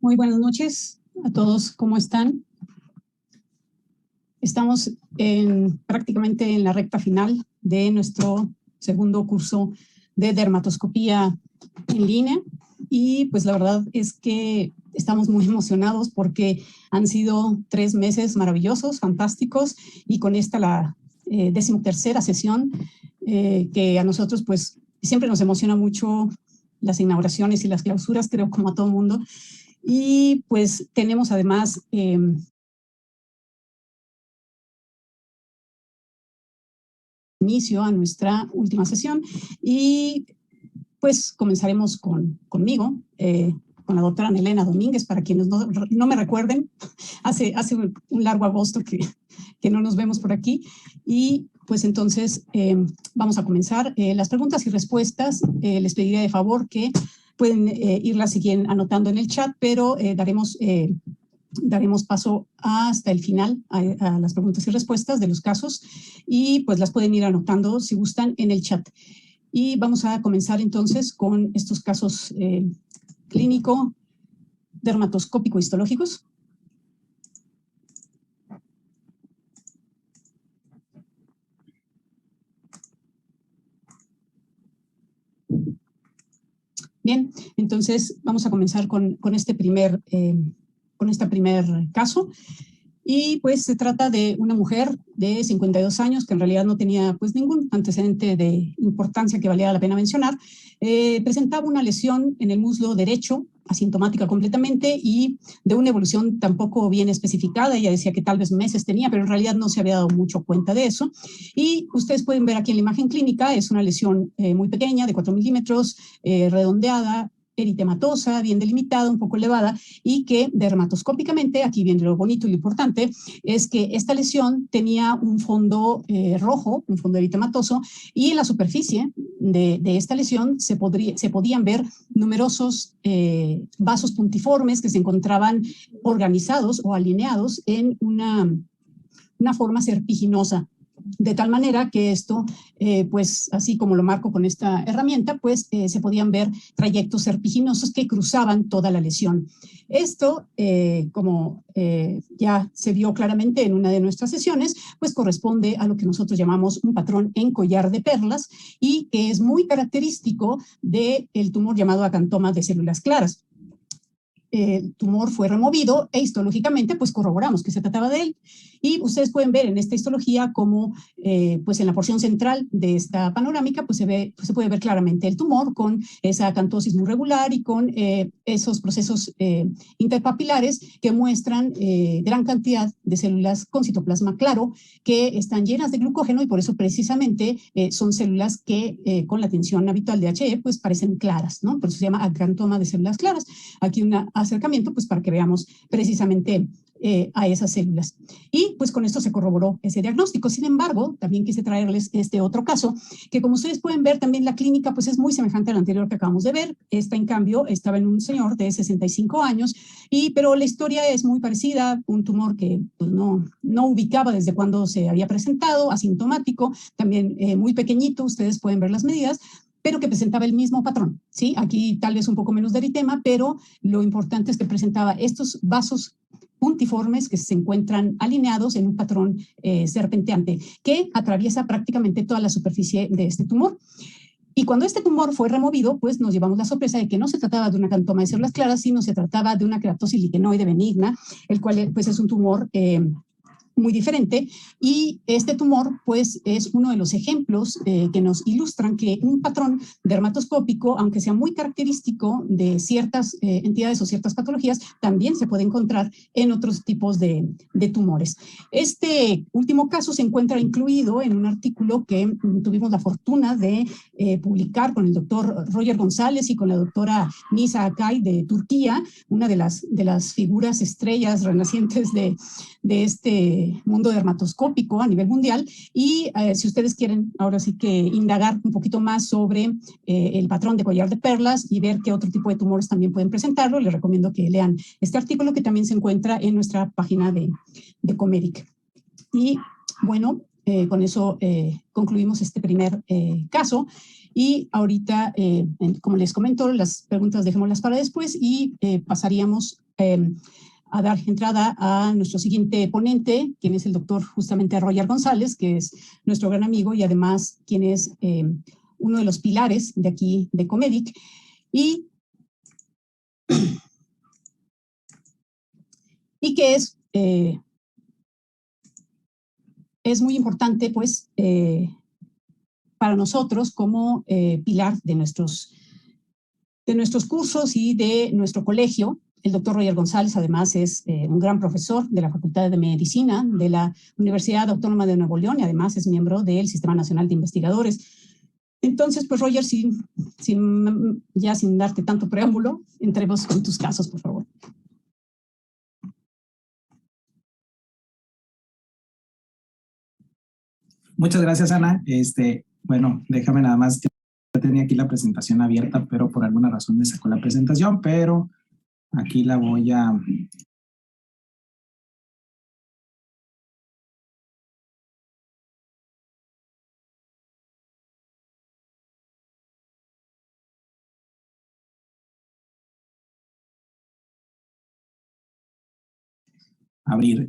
Muy buenas noches a todos, ¿cómo están? Estamos prácticamente en la recta final de nuestro segundo curso de dermatoscopía en línea y pues la verdad es que estamos muy emocionados porque han sido 3 meses maravillosos, fantásticos, y con esta la 13ª sesión que a nosotros pues siempre nos emociona mucho las inauguraciones y las clausuras, creo como a todo el mundo. Y pues tenemos además inicio a nuestra última sesión y pues comenzaremos conmigo, con la doctora Elena Domínguez, para quienes no me recuerden, hace un largo agosto que no nos vemos por aquí. Y pues entonces vamos a comenzar. Las preguntas y respuestas, les pediría de favor que pueden irlas anotando en el chat, pero daremos paso hasta el final a las preguntas y respuestas de los casos y pues las pueden ir anotando si gustan en el chat. Y vamos a comenzar entonces con estos casos clínico, dermatoscópico histológicos. Bien, entonces vamos a comenzar con este primer caso. Y pues se trata de una mujer de 52 años que en realidad no tenía pues ningún antecedente de importancia que valiera la pena mencionar. Presentaba una lesión en el muslo derecho, asintomática completamente y de una evolución tampoco bien especificada. Ella decía que tal vez meses tenía, pero en realidad no se había dado mucho cuenta de eso. Y ustedes pueden ver aquí en la imagen clínica, es una lesión muy pequeña, de 4 milímetros, redondeada, eritematosa, bien delimitada, un poco elevada, y que dermatoscópicamente, aquí viene lo bonito y lo importante, es que esta lesión tenía un fondo rojo, un fondo eritematoso, y en la superficie de esta lesión se podían ver numerosos vasos puntiformes que se encontraban organizados o alineados en una forma serpiginosa. De tal manera que esto, pues así como lo marco con esta herramienta, pues se podían ver trayectos serpiginosos que cruzaban toda la lesión. Esto, como ya se vio claramente en una de nuestras sesiones, pues corresponde a lo que nosotros llamamos un patrón en collar de perlas y que es muy característico del tumor llamado acantoma de células claras. El tumor fue removido e histológicamente pues corroboramos que se trataba de él. Y ustedes pueden ver en esta histología como pues en la porción central de esta panorámica pues se puede ver claramente el tumor con esa acantosis muy regular y con esos procesos interpapilares que muestran gran cantidad de células con citoplasma claro que están llenas de glucógeno y por eso precisamente son células que con la tensión habitual de HE pues parecen claras, ¿no? Por eso se llama acantoma de células claras. Aquí un acercamiento pues para que veamos precisamente a esas células. Y pues con esto se corroboró ese diagnóstico. Sin embargo, también quise traerles este otro caso, que como ustedes pueden ver también la clínica pues es muy semejante al anterior que acabamos de ver. Esta en cambio estaba en un señor de 65 años, pero la historia es muy parecida, un tumor que pues, no ubicaba desde cuándo se había presentado, asintomático, también muy pequeñito, ustedes pueden ver las medidas, pero que presentaba el mismo patrón, ¿sí? Aquí tal vez un poco menos de eritema, pero lo importante es que presentaba estos vasos puntiformes que se encuentran alineados en un patrón serpenteante que atraviesa prácticamente toda la superficie de este tumor. Y cuando este tumor fue removido, pues nos llevamos la sorpresa de que no se trataba de una acantoma de células claras, sino se trataba de una queratosis liquenoide benigna, el cual pues es un tumor muy diferente, y este tumor pues es uno de los ejemplos que nos ilustran que un patrón dermatoscópico, aunque sea muy característico de ciertas entidades o ciertas patologías, también se puede encontrar en otros tipos de tumores. Este último caso se encuentra incluido en un artículo que tuvimos la fortuna de publicar con el doctor Roger González y con la doctora Nisa Akay de Turquía, una de las figuras estrellas renacientes de este mundo dermatoscópico a nivel mundial. Y si ustedes quieren ahora sí que indagar un poquito más sobre el patrón de collar de perlas y ver qué otro tipo de tumores también pueden presentarlo, les recomiendo que lean este artículo que también se encuentra en nuestra página de Comedic. Y bueno, con eso concluimos este primer caso. Y ahorita, como les comento, las preguntas dejémoslas para después y pasaríamos a dar entrada a nuestro siguiente ponente, quien es el doctor justamente Roger González, que es nuestro gran amigo y además quien es uno de los pilares de aquí de Comedic. Y que es muy importante, pues, para nosotros como pilar de nuestros cursos y de nuestro colegio. El doctor Roger González, además, es un gran profesor de la Facultad de Medicina de la Universidad Autónoma de Nuevo León y además es miembro del Sistema Nacional de Investigadores. Entonces, pues, Roger, sin darte tanto preámbulo, entremos con tus casos, por favor. Muchas gracias, Ana. Bueno, déjame nada más, yo tenía aquí la presentación abierta, pero por alguna razón me sacó la presentación, pero aquí la voy a... abrir.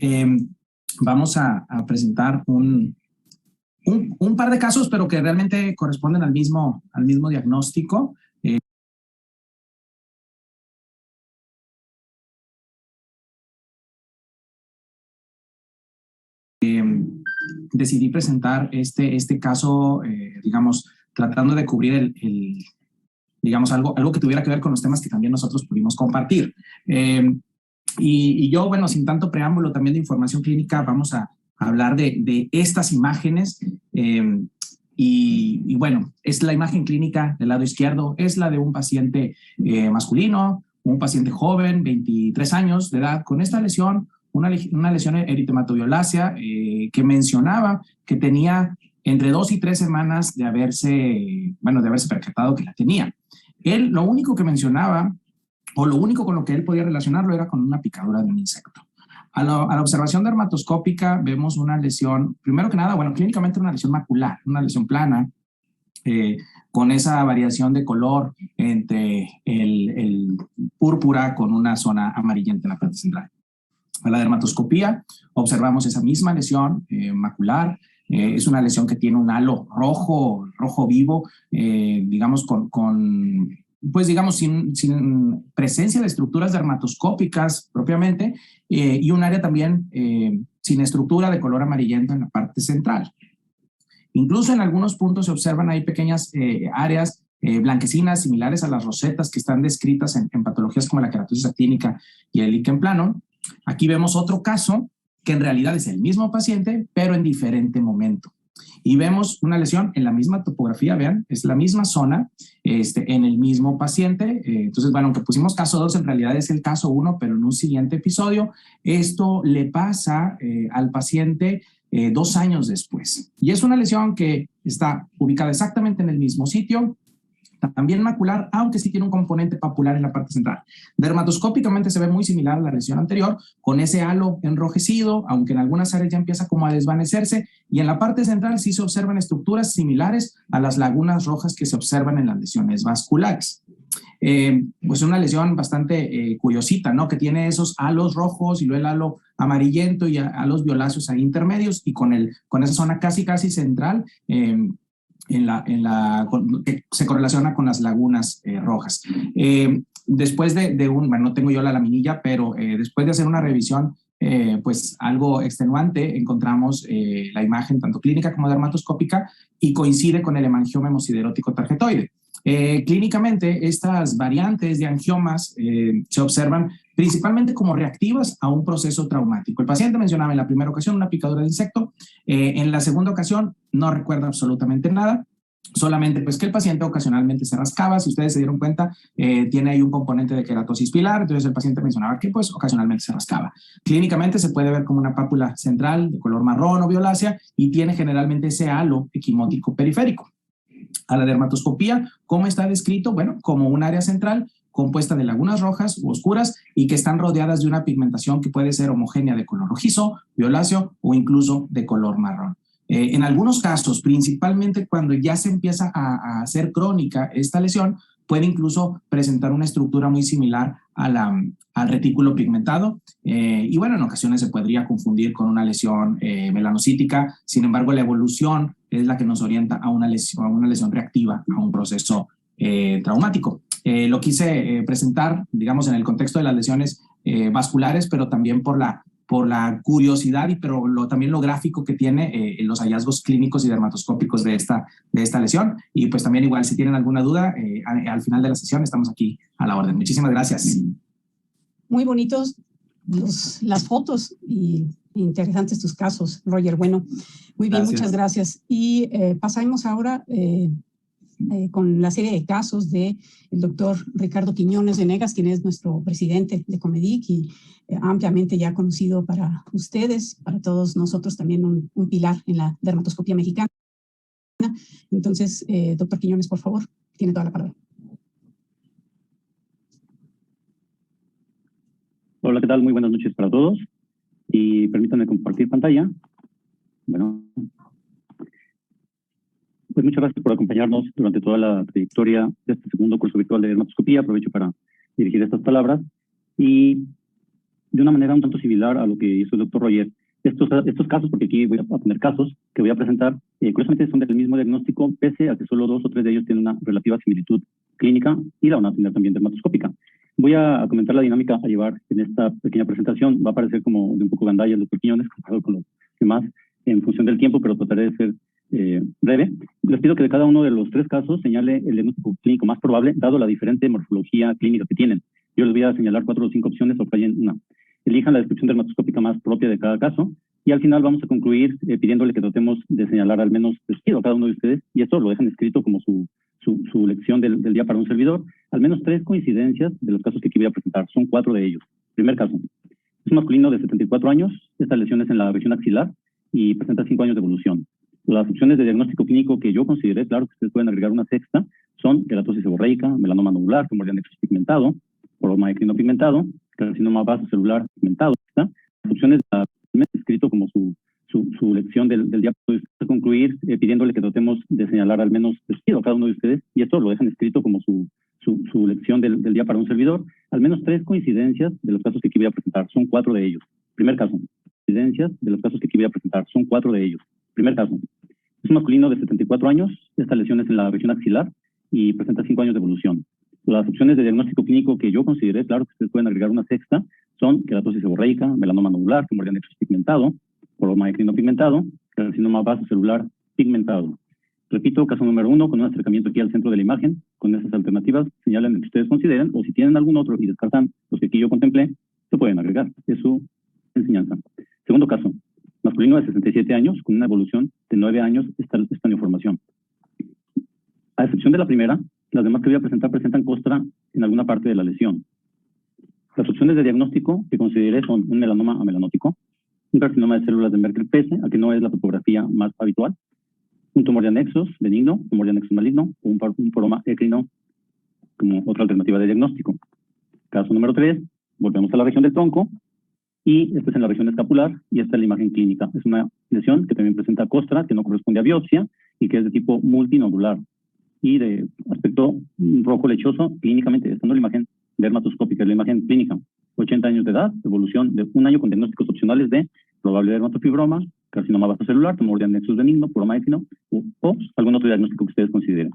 Vamos a presentar un par de casos, pero que realmente corresponden al mismo diagnóstico. Decidí presentar este caso, digamos, tratando de cubrir digamos, algo que tuviera que ver con los temas que también nosotros pudimos compartir. Y yo, bueno, sin tanto preámbulo también de información clínica, vamos a hablar de estas imágenes. Y bueno, es la imagen clínica del lado izquierdo, es la de un paciente masculino, un paciente joven, 23 años de edad, con esta lesión, una lesión eritematoviolacea que mencionaba que tenía entre 2 y 3 semanas de haberse percatado que la tenía. Él lo único que mencionaba, o lo único con lo que él podía relacionarlo, era con una picadura de un insecto. A la observación dermatoscópica vemos una lesión, primero que nada, bueno, clínicamente una lesión macular, una lesión plana, con esa variación de color entre el púrpura con una zona amarillenta en la parte central. A la dermatoscopía observamos esa misma lesión macular. Es una lesión que tiene un halo rojo vivo, digamos, pues digamos, sin presencia de estructuras dermatoscópicas propiamente, y un área también sin estructura de color amarillento en la parte central. Incluso en algunos puntos se observan ahí pequeñas áreas blanquecinas similares a las rosetas que están descritas en patologías como la queratosis actínica y el líquen plano. Aquí vemos otro caso que en realidad es el mismo paciente, pero en diferente momento. Y vemos una lesión en la misma topografía, vean, es la misma zona, en el mismo paciente. Entonces, bueno, aunque pusimos caso 2, en realidad es el caso 1, pero en un siguiente episodio. Esto le pasa al paciente 2 años después. Y es una lesión que está ubicada exactamente en el mismo sitio, también macular, aunque sí tiene un componente papular en la parte central. Dermatoscópicamente se ve muy similar a la lesión anterior, con ese halo enrojecido, aunque en algunas áreas ya empieza como a desvanecerse, y en la parte central sí se observan estructuras similares a las lagunas rojas que se observan en las lesiones vasculares. Pues una lesión bastante curiosita, ¿no? Que tiene esos halos rojos y luego el halo amarillento y halos violáceos ahí intermedios, y con esa zona casi central, que se correlaciona con las lagunas rojas. Después bueno, no tengo yo la laminilla, pero después de hacer una revisión pues algo extenuante, encontramos la imagen tanto clínica como dermatoscópica y coincide con el hemangioma hemosiderótico tarjetoide. Clínicamente, estas variantes de angiomas se observan principalmente como reactivas a un proceso traumático. El paciente mencionaba en la primera ocasión una picadura de insecto, en la segunda ocasión no recuerda absolutamente nada, solamente pues que el paciente ocasionalmente se rascaba. Si ustedes se dieron cuenta, tiene ahí un componente de queratosis pilar, entonces el paciente mencionaba que pues ocasionalmente se rascaba. Clínicamente se puede ver como una pápula central de color marrón o violácea y tiene generalmente ese halo equimótico periférico. A la dermatoscopía, ¿cómo está descrito? Bueno, como un área central compuesta de lagunas rojas u oscuras y que están rodeadas de una pigmentación que puede ser homogénea de color rojizo, violáceo o incluso de color marrón. En algunos casos, principalmente cuando ya se empieza a hacer crónica esta lesión, puede incluso presentar una estructura muy similar al retículo pigmentado. Y bueno, en ocasiones se podría confundir con una lesión melanocítica. Sin embargo, la evolución es la que nos orienta a una lesión reactiva, a un proceso traumático. Lo quise presentar, digamos, en el contexto de las lesiones vasculares, pero también por la curiosidad pero también lo gráfico que tiene los hallazgos clínicos y dermatoscópicos de esta lesión. Y pues también igual, si tienen alguna duda, al final de la sesión estamos aquí a la orden. Muchísimas gracias. Muy bonitos las fotos y interesantes tus casos, Roger. Bueno, muy bien, Gracias. muchas gracias. Y pasamos ahora con la serie de casos del doctor Ricardo Quiñones Venegas, quien es nuestro presidente de Comedic y ampliamente ya conocido para ustedes, para todos nosotros también un pilar en la dermatoscopia mexicana. Entonces, doctor Quiñones, por favor, tiene toda la palabra. Hola, ¿qué tal? Muy buenas noches para todos. Y permítanme compartir pantalla. Bueno, pues muchas gracias por acompañarnos durante toda la trayectoria de este segundo curso virtual de dermatoscopía. Aprovecho para dirigir estas palabras. Y de una manera un tanto similar a lo que hizo el doctor Roger, estos casos, porque aquí voy a poner casos que voy a presentar, curiosamente son del mismo diagnóstico, pese a que solo 2 o 3 de ellos tienen una relativa similitud clínica y la van a tener también dermatoscópica. Voy a comentar la dinámica a llevar en esta pequeña presentación. Va a parecer como de un poco gandalla el doctor Quiñones comparado con los demás en función del tiempo, pero trataré de ser breve. Les pido que de cada uno de los 3 casos señale el diagnóstico clínico más probable, dado la diferente morfología clínica que tienen. Yo les voy a señalar 4 o 5 opciones, o fallen una. Elijan la descripción dermatoscópica más propia de cada caso y al final vamos a concluir pidiéndole que tratemos de señalar al menos, les pido a cada uno de ustedes, y esto lo dejan escrito como su lección del día para un servidor, al menos 3 coincidencias de los casos que aquí voy a presentar. Son 4 de ellos. Primer caso. Es un masculino de 74 años. Esta lesión es en la región axilar y presenta 5 años de evolución. Las opciones de diagnóstico clínico que yo consideré, claro que ustedes pueden agregar una sexta, son queratosis seborreica, melanoma nodular, tumor de anexos pigmentado, poroma ecrino pigmentado, carcinoma vasocelular pigmentado. Las opciones de escrito como su lección del día para concluir pidiéndole que tratemos de señalar al menos, les pido a cada uno de ustedes, y esto lo dejan escrito como su lección del día para un servidor, al menos 3 coincidencias de los casos que aquí voy a presentar. Son 4 de ellos. Primer caso. Coincidencias de los casos que aquí voy a presentar. Son 4 de ellos. Primer caso. Es un masculino de 74 años. Esta lesión es en la región axilar y presenta 5 años de evolución. Las opciones de diagnóstico clínico que yo consideré, claro que ustedes pueden agregar una sexta, son queratosis seborreica, melanoma nodular, tumor de anexos pigmentado, poroma ecrino pigmentado, carcinoma vasocelular pigmentado. Repito, caso número 1, con un acercamiento aquí al centro de la imagen, con esas alternativas, señalan el que ustedes consideren, o si tienen algún otro y descartan los que aquí yo contemplé, se pueden agregar. Es su enseñanza. Segundo caso, masculino de 67 años, con una evolución de 9 años, esta neoformación. A excepción de la primera, las demás que voy a presentar presentan costra en alguna parte de la lesión. Las opciones de diagnóstico que consideré son un melanoma amelanótico, un carcinoma de células de Merkel pese, a que no es la topografía más habitual, un tumor de anexos benigno, tumor de anexos maligno, o un poroma ecrino como otra alternativa de diagnóstico. Caso número 3, volvemos a la región del tronco, y esta es en la región escapular, y esta es la imagen clínica. Es una lesión que también presenta costra, que no corresponde a biopsia, y que es de tipo multinodular, y de aspecto rojo lechoso. Clínicamente, esta no es la imagen dermatoscópica, es la imagen clínica. 80 años de edad, evolución de 1 año con diagnósticos opcionales de probable dermatofibroma, carcinoma vasocelular, tumor de anexos benigno, poroma ecrino, o algún otro diagnóstico que ustedes consideren.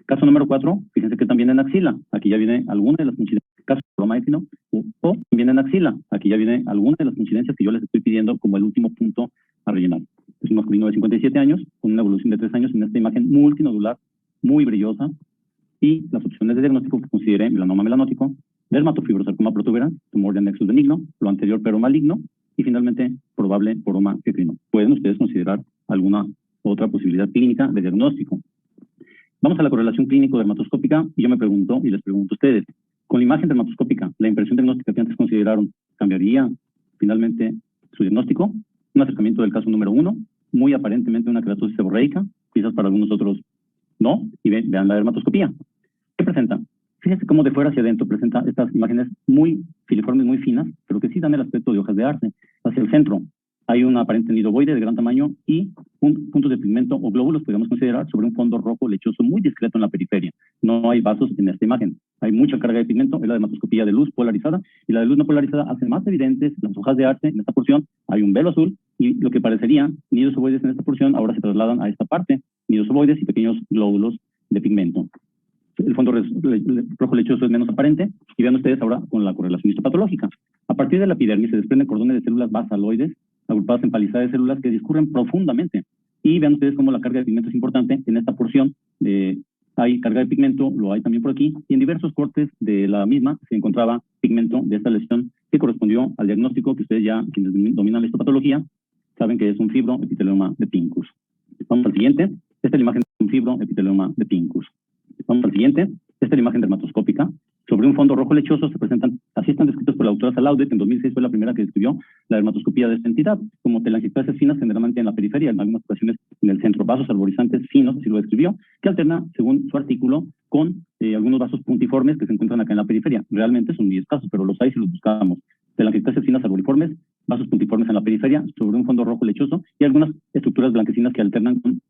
Caso número 4, fíjense que también en axila, aquí ya viene alguna de las coincidencias. Caso poroma ecrino, o también en axila, aquí ya viene alguna de las coincidencias que yo les estoy pidiendo como el último punto a rellenar. Es un masculino de 57 años, con una evolución de 3 años en esta imagen multinodular, muy brillosa, y las opciones de diagnóstico que consideré: melanoma melanótico, dermatofibrosarcoma protuberans, tumor de anexos benigno, lo anterior pero maligno, y finalmente probable poroma ecrino. Pueden ustedes considerar alguna otra posibilidad clínica de diagnóstico. Vamos a la correlación clínico-dermatoscópica, y yo me pregunto, y les pregunto a ustedes, con la imagen dermatoscópica, la impresión diagnóstica que antes consideraron, ¿cambiaría finalmente su diagnóstico? Un acercamiento del caso número 1, muy aparentemente una queratosis seborreica, quizás para algunos otros no, y vean la dermatoscopía. ¿Qué presenta? Fíjense cómo de fuera hacia adentro presenta estas imágenes muy filiformes, muy finas, pero que sí dan el aspecto de hojas de arce. Hacia el centro, Hay un aparente nido ovoide de gran tamaño y puntos de pigmento o glóbulos, podemos considerar, sobre un fondo rojo lechoso muy discreto en la periferia. No hay vasos en esta imagen. Hay mucha carga de pigmento, es la dermatoscopía de luz polarizada, y la de luz no polarizada hace más evidentes las hojas de arce. En esta porción hay un velo azul, y lo que parecería nidos ovoides en esta porción ahora se trasladan a esta parte, nidos ovoides y pequeños glóbulos de pigmento. El fondo rojo lechoso es menos aparente, y vean ustedes ahora con la correlación histopatológica. A partir de la epidermis se desprenden cordones de células basaloides agrupadas en palizadas de células que discurren profundamente. Y vean ustedes cómo la carga de pigmento es importante. En esta porción hay carga de pigmento, lo hay también por aquí, y en diversos cortes de la misma se encontraba pigmento de esta lesión que correspondió al diagnóstico que ustedes ya, quienes dominan la histopatología, saben que es un fibroepitelioma de Pincus. Vamos al siguiente. Esta es la imagen de un fibroepitelioma de Pincus. Vamos al siguiente. Esta es la imagen dermatoscópica. Sobre un fondo rojo lechoso se presentan, así están descritos por la doctora Salaudet, en 2006 fue la primera que describió la dermatoscopía de esta entidad, como telangiectasias finas generalmente en la periferia, en algunas ocasiones en el centro, vasos arborizantes finos, así lo describió, que alterna, según su artículo, con algunos vasos puntiformes que se encuentran acá en la periferia. Realmente son muy escasos, pero los hay si los buscamos. Telangiectasias finas arboriformes, vasos puntiformes en la periferia, sobre un fondo rojo lechoso, y algunas estructuras blanquecinas que alternan con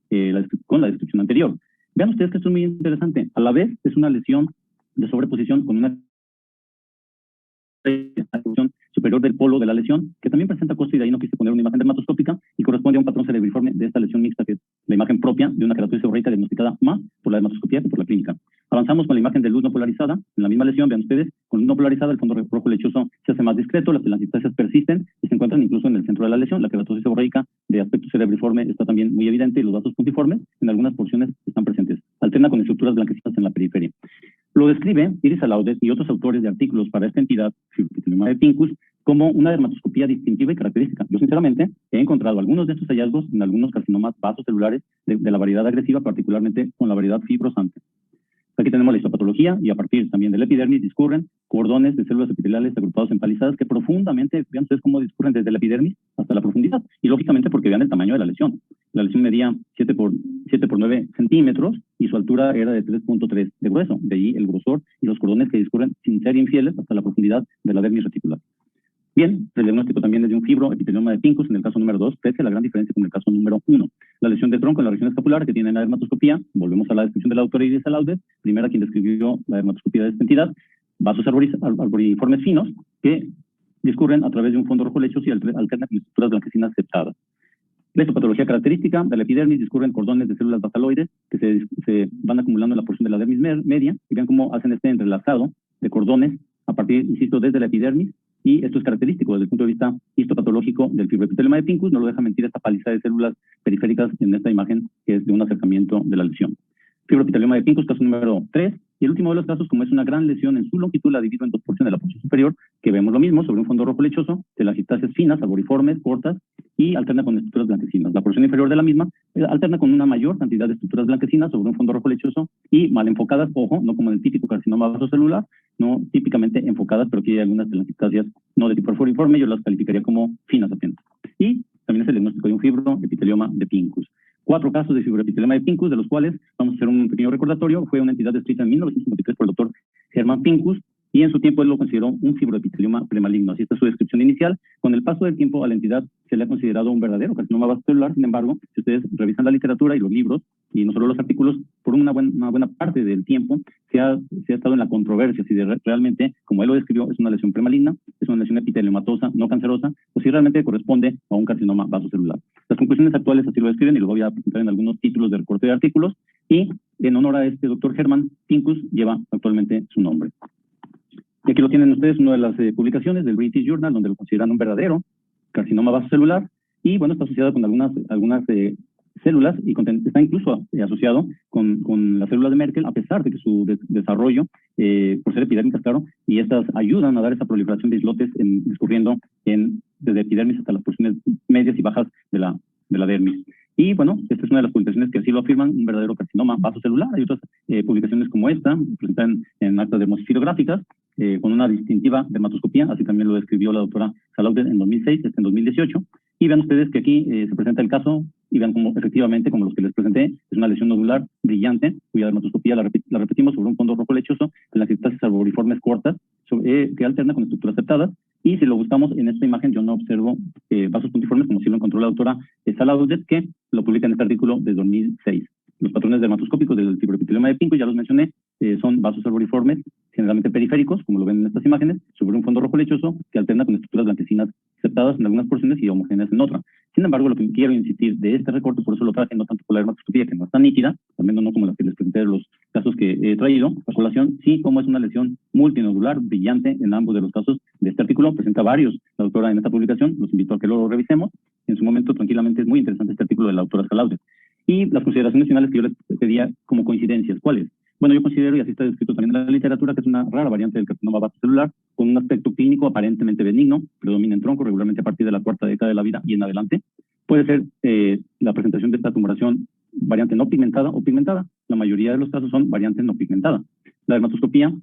la descripción anterior. Vean ustedes que esto es muy interesante. A la vez es una lesión de sobreposición con una sección superior del polo de la lesión, que también presenta costo, y de ahí no quise poner una imagen dermatoscópica, y corresponde a un patrón cerebriforme de esta lesión mixta, que es la imagen propia de una queratosis seborreica diagnosticada más por la dermatoscopía que por la clínica. Avanzamos con la imagen de luz no polarizada, en la misma lesión, vean ustedes, con luz no polarizada el fondo rojo lechoso se hace más discreto, las telangiectasias persisten y se encuentran incluso en el centro de la lesión. La queratosis seborreica de aspecto cerebriforme está también muy evidente, y los vasos puntiformes en algunas porciones están presentes. Alterna con estructuras blanquecinas en la periferia. Lo describe Iris Salaudet y otros autores de artículos para esta entidad, fibroepitelioma de Pincus, como una dermatoscopía distintiva y característica. Yo, sinceramente, he encontrado algunos de estos hallazgos en algunos carcinomas vasocelulares de la variedad agresiva, particularmente con la variedad fibrosante. Aquí tenemos la histopatología, y a partir también del epidermis discurren cordones de células epiteliales agrupados en palizadas que profundamente, vean ustedes cómo discurren desde la epidermis hasta la profundidad, y lógicamente porque vean el tamaño de la lesión. La lesión medía 7 por 9 centímetros y su altura era de 3.3 de grueso, de ahí el grosor y los cordones que discurren sin ser infieles hasta la profundidad de la dermis reticular. Bien, el diagnóstico también es de un fibroepitelioma de Pincus en el caso número 2, pese a la gran diferencia con el caso número 1. La lesión de tronco en la región escapular que tiene la dermatoscopía, volvemos a la descripción de la doctora Iris Salaudet, primera quien describió la dermatoscopía de esta entidad, vasos arboriformes finos que discurren a través de un fondo rojo lechoso y alternan con estructuras blanquecinas septadas. La histopatología característica de la epidermis discurren cordones de células basaloides que se van acumulando en la porción de la dermis media, y vean cómo hacen este entrelazado de cordones a partir, insisto, desde la epidermis, y esto es característico desde el punto de vista histopatológico del fibroepitelioma de Pincus. No lo deja mentir esta palizada de células periféricas en esta imagen, que es de un acercamiento de la lesión. Fibroepitelioma de Pincus, caso número 3, y el último de los casos, como es una gran lesión en su longitud, la divido en dos porciones, la porción superior, que vemos lo mismo, sobre un fondo rojo lechoso, telangiectasias finas, arboriformes, cortas, y alterna con estructuras blanquecinas. La porción inferior de la misma alterna con una mayor cantidad de estructuras blanquecinas sobre un fondo rojo lechoso y mal enfocadas, ojo, no como en el típico carcinoma vasocelular, no típicamente enfocadas, pero aquí hay algunas telangiectasias no de tipo arboriforme, yo las calificaría como finas apenas. Y también es el diagnóstico de un fibroepitelioma de Pincus. 4 casos de fibroepitelioma de Pincus, de los cuales vamos a hacer un pequeño recordatorio. Fue una entidad descrita en 1953 por el doctor Hermann Pincus, y en su tiempo él lo consideró un fibroepitelioma premaligno. Así está su descripción inicial. Con el paso del tiempo a la entidad se le ha considerado un verdadero carcinoma vasocelular. Sin embargo, si ustedes revisan la literatura y los libros, y no solo los artículos, por una buena parte del tiempo se ha estado en la controversia si realmente, como él lo describió, es una lesión premaligna, es una lesión epiteliomatosa, no cancerosa, o si realmente corresponde a un carcinoma vasocelular. Las conclusiones actuales así lo describen, y lo voy a presentar en algunos títulos de recorte de artículos, y en honor a este doctor Hermann Pincus lleva actualmente su nombre. Y aquí lo tienen ustedes, una de las publicaciones del British Journal, donde lo consideran un verdadero carcinoma vasocelular, y bueno, está asociado con algunas células, y está incluso asociado con las células de Merkel, a pesar de que su desarrollo, por ser epidérmicas, claro, y estas ayudan a dar esa proliferación de islotes discurriendo desde epidermis hasta las porciones medias y bajas de la dermis. Y bueno, esta es una de las publicaciones que así lo afirman, un verdadero carcinoma vasocelular. Hay otras publicaciones como esta, presentan en actas dermosfilográficas, con una distintiva dermatoscopía, así también lo describió la doctora Salaudet en 2006, en 2018. Y vean ustedes que aquí se presenta el caso, y vean cómo efectivamente, como los que les presenté, es una lesión nodular brillante, cuya dermatoscopía la repetimos sobre un fondo rojo lechoso, con las telangiectasias arboriformes cortas, que alterna con estructuras septadas, Y si lo buscamos en esta imagen, yo no observo vasos puntiformes, como si lo encontró la doctora Salaudet, que lo publica en este artículo de 2006. Los patrones dermatoscópicos del fibroepitelioma de Pincus, ya los mencioné, son vasos arboriformes, generalmente periféricos, como lo ven en estas imágenes, sobre un fondo rojo lechoso que alterna con estructuras blanquecinas septadas en algunas porciones y homogéneas en otras. Sin embargo, lo que quiero insistir de este recorte, por eso lo traje, no tanto por la dermatoscopía, que no es tan nítida, también no como las que les presenté de los casos que he traído, a colación, sí como es una lesión multinodular, brillante en ambos de los casos de este artículo, presenta varios, la doctora en esta publicación, los invito a que lo revisemos, en su momento tranquilamente es muy interesante este artículo de la doctora Salaudet. Y las consideraciones finales que yo les pedía como coincidencias, ¿cuáles? Bueno, yo considero, y así está descrito también en la literatura, que es una rara variante del carcinoma vasocelular, con un aspecto clínico aparentemente benigno, predomina en tronco regularmente a partir de la cuarta década de la vida y en adelante. Puede ser la presentación de esta tumoración variante no pigmentada o pigmentada. La mayoría de los casos son variantes no pigmentadas. La dermatoscopía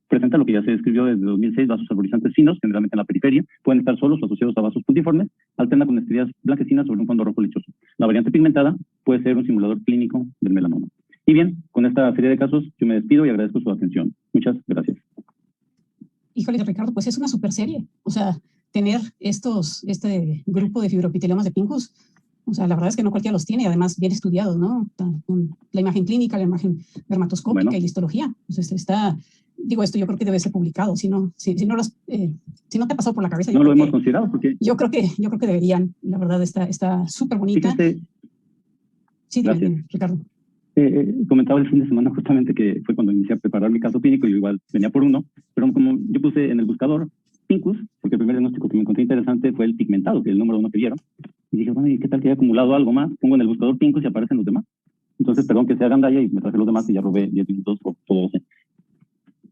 presenta lo que ya se describió desde 2006, vasos arborizantes finos, generalmente en la periferia, pueden estar solos o asociados a vasos puntiformes, alterna con estrías blanquecinas sobre un fondo rojo lechoso. La variante pigmentada puede ser un simulador clínico del melanoma. Y bien, con esta serie de casos yo me despido y agradezco su atención. Muchas gracias. Híjole, Ricardo, pues es una super serie. O sea, tener este grupo de fibroepiteliomas de Pincus, o sea, la verdad es que no cualquiera los tiene, además bien estudiados, ¿no? La imagen clínica, la imagen dermatoscópica y la histología. Entonces digo, esto yo creo que debe ser publicado. Si no te ha pasado por la cabeza, no lo hemos considerado porque yo creo que deberían. La verdad está súper bonita. Fíjate, sí, dime, Ricardo. Comentaba el fin de semana justamente que fue cuando inicié a preparar mi caso clínico, yo igual venía por uno, pero como yo puse en el buscador Pincus, porque el primer diagnóstico que me encontré interesante fue el pigmentado, que es el número 1 que vieron, y dije, bueno, ¿y qué tal que haya acumulado algo más? Pongo en el buscador Pincus y aparecen los demás. Entonces, perdón que sea gandalla y me traje los demás y ya robé 10 minutos por todo eso.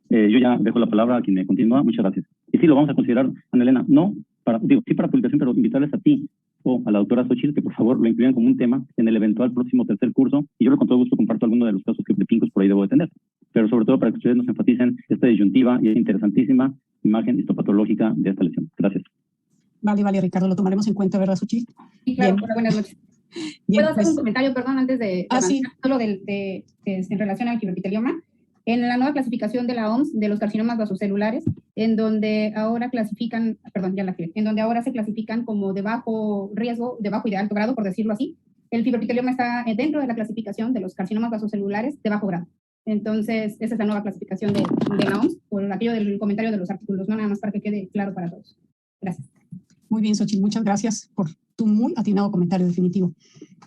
Yo ya dejo la palabra a quien me continúa. Muchas gracias. Y sí, lo vamos a considerar, Ana Elena, sí para publicación, pero invitarles a ti o a la doctora Xochitl que por favor lo incluyan como un tema en el eventual próximo tercer curso, y yo con todo gusto comparto alguno de los casos que de Pincus por ahí debo de tener, pero sobre todo para que ustedes nos enfaticen esta disyuntiva y esta interesantísima imagen histopatológica de esta lesión. Gracias. Vale, Ricardo, lo tomaremos en cuenta, ¿verdad, Xochitl? Sí, claro. Hola, buenas noches. Bien, ¿Puedo hacer un comentario, perdón, antes de sí. solo en relación al fibroepitelioma? En la nueva clasificación de la OMS de los carcinomas vasocelulares, en donde ahora se clasifican como de bajo riesgo, de bajo y de alto grado, por decirlo así, el fibroepitelioma está dentro de la clasificación de los carcinomas vasocelulares de bajo grado. Entonces, esa es la nueva clasificación de la OMS, por aquello del comentario de los artículos, no nada más para que quede claro para todos. Gracias. Muy bien, Xochitl, muchas gracias por tu muy atinado comentario definitivo.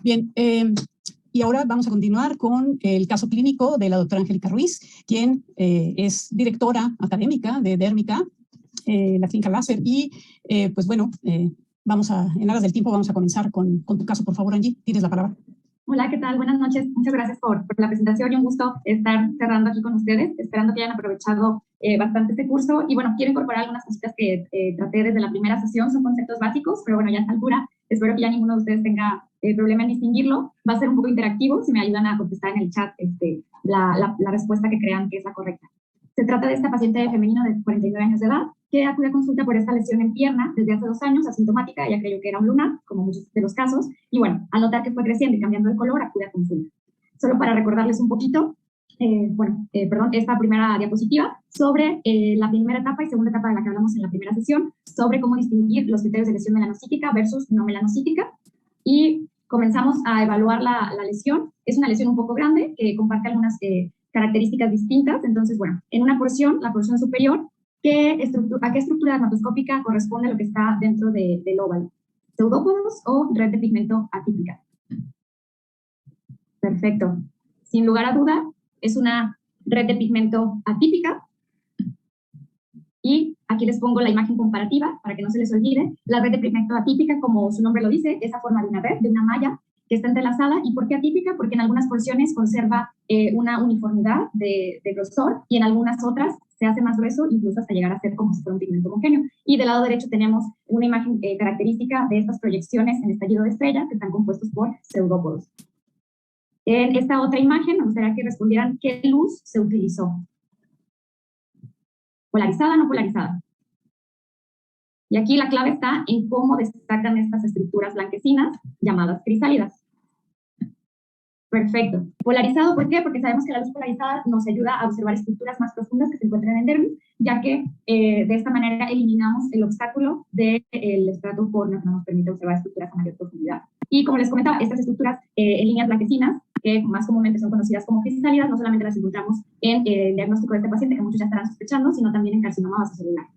Bien, y ahora vamos a continuar con el caso clínico de la doctora Angélica Ruiz, quien es directora académica de Dérmica, la clínica láser, y pues bueno, en aras del tiempo vamos a comenzar con tu caso. Por favor, Angie, tienes la palabra. Hola, ¿qué tal? Buenas noches. Muchas gracias por la presentación y un gusto estar cerrando aquí con ustedes, esperando que hayan aprovechado bastante este curso. Y bueno, quiero incorporar algunas cositas que traté desde la primera sesión, son conceptos básicos, pero bueno, ya a esta altura espero que ya ninguno de ustedes tenga problema en distinguirlo. Va a ser un poco interactivo, si me ayudan a contestar en el chat la respuesta que crean que es la correcta. Se trata de esta paciente femenina de 49 años de edad que acude a consulta por esta lesión en pierna desde hace 2 años, asintomática. Ella creyó que era un lunar, como muchos de los casos, y bueno, al notar que fue creciendo y cambiando de color, acude a consulta. Solo para recordarles un poquito, esta primera diapositiva sobre la primera etapa y segunda etapa de la que hablamos en la primera sesión, sobre cómo distinguir los criterios de lesión melanocítica versus no melanocítica, y comenzamos a evaluar la lesión. Es una lesión un poco grande que comparte algunas características distintas. Entonces, bueno, en una porción, la porción superior, ¿a qué estructura dermatoscópica corresponde lo que está dentro del óvalo? ¿Pseudópodos o red de pigmento atípica? Perfecto. Sin lugar a duda, es una red de pigmento atípica. Y aquí les pongo la imagen comparativa para que no se les olvide. La red de pigmento atípica, como su nombre lo dice, es a forma de una red, de una malla que está entrelazada. ¿Y por qué atípica? Porque en algunas porciones conserva una uniformidad de grosor y en algunas otras se hace más grueso, incluso hasta llegar a ser como si fuera un pigmento homogéneo. Y del lado derecho tenemos una imagen característica de estas proyecciones en estallido de estrella que están compuestos por pseudópodos. En esta otra imagen me gustaría que respondieran qué luz se utilizó. ¿Polarizada o no polarizada? Y aquí la clave está en cómo destacan estas estructuras blanquecinas llamadas crisálidas. Perfecto. Polarizado, ¿por qué? Porque sabemos que la luz polarizada nos ayuda a observar estructuras más profundas que se encuentran en dermis, ya que de esta manera eliminamos el obstáculo del estrato porno que no nos permite observar estructuras a mayor profundidad. Y como les comentaba, estas estructuras en líneas blanquecinas, que más comúnmente son conocidas como cristálidas, no solamente las encontramos en el diagnóstico de este paciente, que muchos ya estarán sospechando, sino también en carcinoma vasocelular.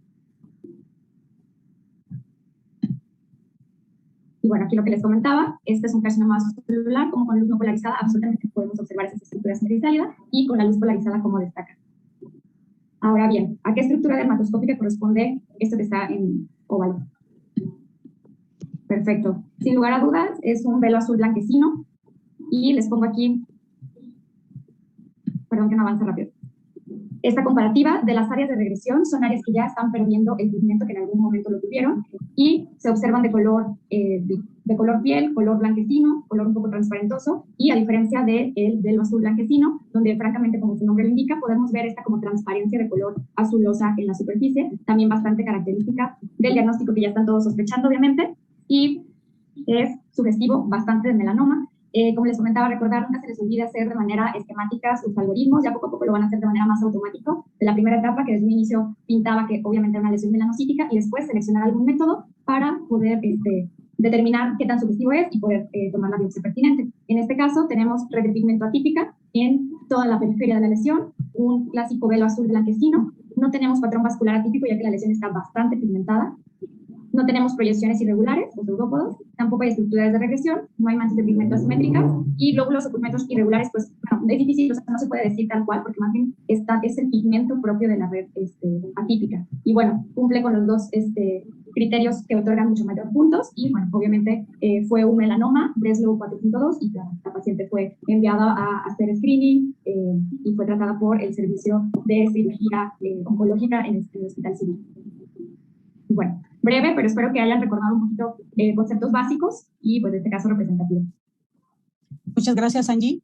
Y bueno, aquí lo que les comentaba, este es un carcinoma vasocelular, como con luz no polarizada, absolutamente podemos observar esas estructuras en crisálida, y con la luz polarizada como destaca. Ahora bien, ¿a qué estructura dermatoscópica corresponde esto que está en óvalo? Perfecto. Sin lugar a dudas, es un velo azul blanquecino, y les pongo aquí, perdón que no avanza rápido. Esta comparativa de las áreas de regresión son áreas que ya están perdiendo el pigmento que en algún momento lo tuvieron y se observan de color piel, color blanquecino, color un poco transparentoso, y a diferencia del velo azul blanquecino, donde francamente, como su nombre lo indica, podemos ver esta como transparencia de color azulosa en la superficie, también bastante característica del diagnóstico que ya están todos sospechando, obviamente, y es sugestivo bastante del melanoma. Como les comentaba, recordar, nunca se les olvide hacer de manera esquemática sus algoritmos, ya poco a poco lo van a hacer de manera más automática. De la primera etapa, que desde un inicio pintaba que obviamente era una lesión melanocítica, y después seleccionar algún método para poder determinar qué tan sugestivo es y poder tomar la biopsia pertinente. En este caso tenemos red de pigmento atípica en toda la periferia de la lesión, un clásico velo azul blanquecino, no tenemos patrón vascular atípico ya que la lesión está bastante pigmentada. No tenemos proyecciones irregulares o pseudópodos, tampoco hay estructuras de regresión, no hay manchas de pigmento asimétricas, y glóbulos o pigmentos irregulares, pues bueno, es difícil, o sea, no se puede decir tal cual, porque más bien es el pigmento propio de la red atípica. Y bueno, cumple con los dos criterios que otorgan mucho mayor puntos, y bueno, obviamente fue un melanoma, Breslow 4.2, y la paciente fue enviada a hacer screening y fue tratada por el servicio de cirugía oncológica en el Hospital Civil. Bueno, breve, pero espero que hayan recordado un poquito conceptos básicos y, pues, en este caso, representativos. Muchas gracias, Angie.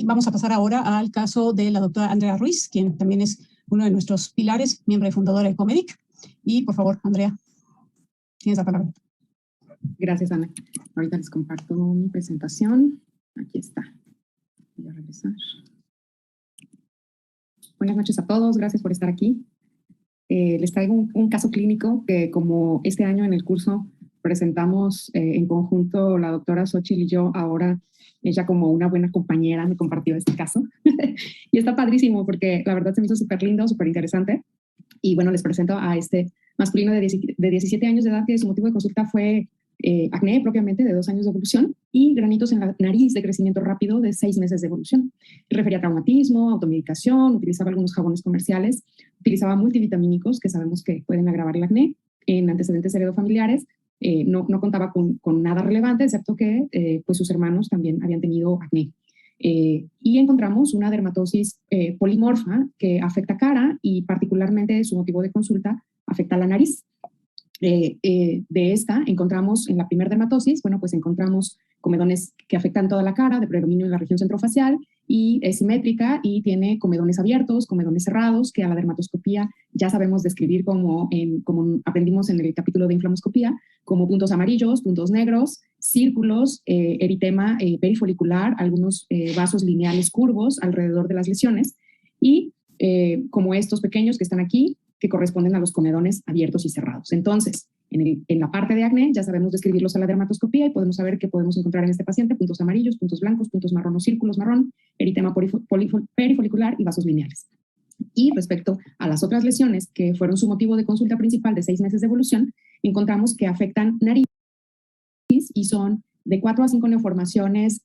Vamos a pasar ahora al caso de la doctora Andrea Ruiz, quien también es uno de nuestros pilares, miembro y fundadora de Comedic. Y, por favor, Andrea, tienes la palabra. Gracias, Ana. Ahorita les comparto mi presentación. Aquí está. Voy a regresar. Buenas noches a todos. Gracias por estar aquí. Les traigo un caso clínico que, como este año en el curso presentamos en conjunto la doctora Xochitl y yo, ahora ella, como una buena compañera, me compartió este caso. Y está padrísimo porque la verdad se me hizo súper lindo, súper interesante. Y bueno, les presento a este masculino de 17 años de edad, que su motivo de consulta fue acné propiamente de 2 años de evolución y granitos en la nariz de crecimiento rápido de 6 meses de evolución. Refería a traumatismo, automedicación, utilizaba algunos jabones comerciales, utilizaba multivitamínicos que sabemos que pueden agravar el acné. En antecedentes heredofamiliares no contaba con nada relevante, excepto que pues sus hermanos también habían tenido acné. Y encontramos una dermatosis polimorfa que afecta cara, y particularmente su motivo de consulta afecta la nariz. De esta encontramos en la primera dermatosis, bueno, pues encontramos comedones que afectan toda la cara, de predominio en la región centrofacial, y es simétrica y tiene comedones abiertos, comedones cerrados, que a la dermatoscopía ya sabemos describir como aprendimos en el capítulo de inflamoscopía, como puntos amarillos, puntos negros, círculos, eritema perifolicular, algunos vasos lineales curvos alrededor de las lesiones, y como estos pequeños que están aquí, que corresponden a los comedones abiertos y cerrados. Entonces, en la parte de acné ya sabemos describirlos a la dermatoscopía y podemos saber que podemos encontrar en este paciente puntos amarillos, puntos blancos, puntos marronos, círculos marrón, eritema perifolicular y vasos lineales. Y respecto a las otras lesiones que fueron su motivo de consulta principal de 6 meses de evolución, encontramos que afectan nariz y son de 4 a 5 neoformaciones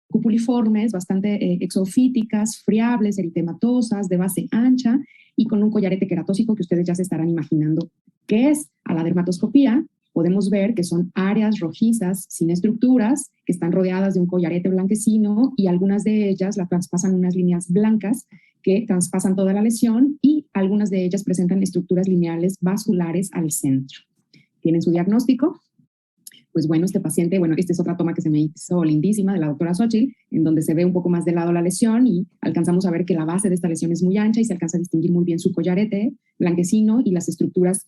cupuliformes, bastante exofíticas, friables, eritematosas, de base ancha y con un collarete queratósico que ustedes ya se estarán imaginando qué es. A la dermatoscopía podemos ver que son áreas rojizas sin estructuras que están rodeadas de un collarete blanquecino, y algunas de ellas la traspasan unas líneas blancas que traspasan toda la lesión, y algunas de ellas presentan estructuras lineales vasculares al centro. ¿Tienen su diagnóstico? pues bueno, este paciente, bueno, esta es otra toma que se me hizo lindísima de la doctora Xochitl, en donde se ve un poco más de lado la lesión y alcanzamos a ver que la base de esta lesión es muy ancha y se alcanza a distinguir muy bien su collarete blanquecino y las estructuras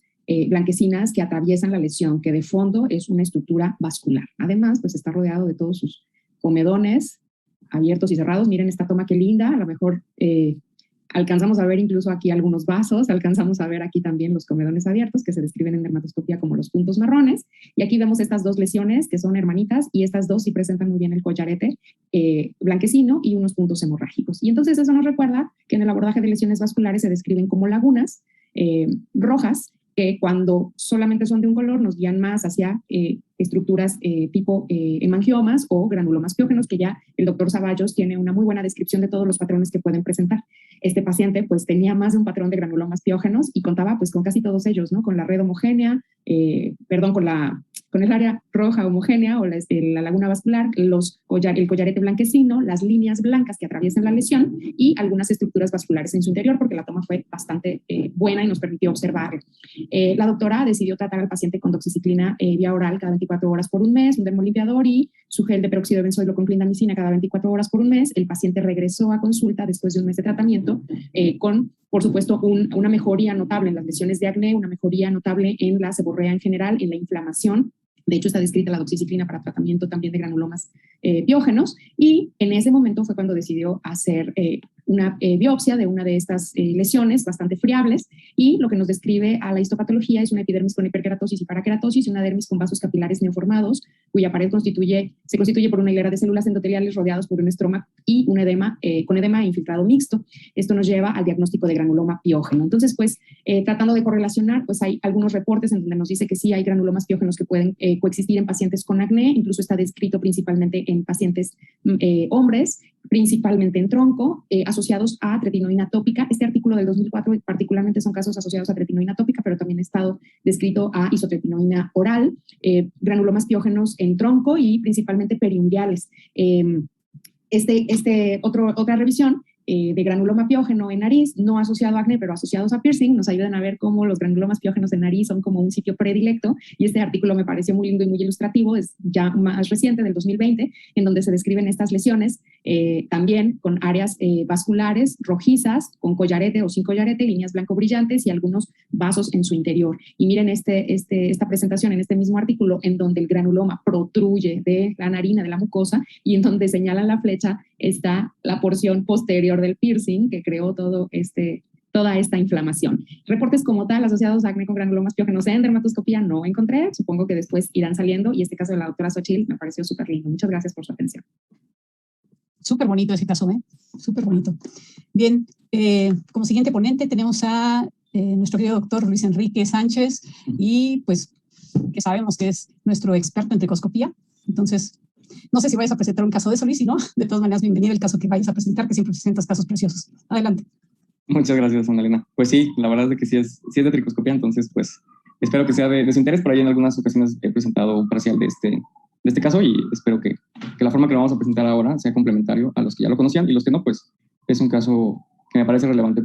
blanquecinas que atraviesan la lesión, que de fondo es una estructura vascular. Además, pues está rodeado de todos sus comedones abiertos y cerrados. Miren esta toma qué linda, a lo mejor alcanzamos a ver incluso aquí algunos vasos, alcanzamos a ver aquí también los comedones abiertos que se describen en dermatoscopía como los puntos marrones, y aquí vemos estas dos lesiones que son hermanitas y estas dos sí presentan muy bien el collarete blanquecino y unos puntos hemorrágicos. Y entonces eso nos recuerda que en el abordaje de lesiones vasculares se describen como lagunas rojas, que cuando solamente son de un color nos guían más hacia estructuras tipo hemangiomas o granulomas piógenos, que ya el doctor Zavallos tiene una muy buena descripción de todos los patrones que pueden presentar. Este paciente pues tenía más de un patrón de granulomas piógenos y contaba pues con casi todos ellos, ¿no? Con la red homogénea, con el área roja homogénea o la laguna vascular, el collarete blanquecino, las líneas blancas que atraviesan la lesión y algunas estructuras vasculares en su interior, porque la toma fue bastante buena y nos permitió observarlo. La doctora decidió tratar al paciente con doxiciclina vía oral cada 24 horas por un mes, un dermolimpiador y su gel de peróxido de benzoilo con clindamicina cada 24 horas por un mes. El paciente regresó a consulta después de un mes de tratamiento con, por supuesto, una mejoría notable en las lesiones de acné, una mejoría notable en la seborrea en general, en la inflamación. De hecho, está descrita la doxiciclina para tratamiento también de granulomas piógenos, y en ese momento fue cuando decidió hacer una biopsia de una de estas lesiones bastante friables, y lo que nos describe a la histopatología es una epidermis con hiperkeratosis y parakeratosis y una dermis con vasos capilares neoformados, cuya pared se constituye por una hilera de células endoteliales rodeadas por un estroma y un edema con edema infiltrado mixto. Esto nos lleva al diagnóstico de granuloma piógeno. Entonces, pues, tratando de correlacionar, pues hay algunos reportes en donde nos dice que sí hay granulomas piógenos que pueden coexistir en pacientes con acné, incluso está descrito principalmente en pacientes hombres, principalmente en tronco, asociados a tretinoína tópica. Este artículo del 2004 particularmente son casos asociados a tretinoína tópica, pero también ha estado descrito a isotretinoína oral, granulomas piógenos en tronco y principalmente periunguales. Otra revisión de granuloma piógeno en nariz, no asociado a acné, pero asociados a piercing, nos ayudan a ver cómo los granulomas piógenos en nariz son como un sitio predilecto, y este artículo me pareció muy lindo y muy ilustrativo, es ya más reciente, del 2020, en donde se describen estas lesiones también con áreas vasculares rojizas, con collarete o sin collarete, líneas blanco brillantes y algunos vasos en su interior. Y miren esta presentación en este mismo artículo, en donde el granuloma protruye de la narina, de la mucosa, y en donde señalan la flecha está la porción posterior del piercing que creó toda esta inflamación. Reportes como tal asociados a acné con granulomas piógenos en dermatoscopía no encontré, supongo que después irán saliendo, y este caso de la doctora Xochitl me pareció súper lindo. Muchas gracias por su atención. Súper bonito ese caso, súper bonito. Bien, como siguiente ponente tenemos a nuestro querido doctor Luis Enrique Sánchez, y pues que sabemos que es nuestro experto en tricoscopía. Entonces, no sé si vayas a presentar un caso de eso, Luis, si no, de todas maneras, bienvenido el caso que vayas a presentar, que siempre presentas casos preciosos. Adelante. Muchas gracias, Ana Elena. Pues sí, la verdad es que sí es de tricoscopía, entonces pues espero que sea de su interés. Por ahí en algunas ocasiones he presentado un parcial de este caso, y espero que la forma que lo vamos a presentar ahora sea complementario a los que ya lo conocían, y los que no, pues es un caso que me parece relevante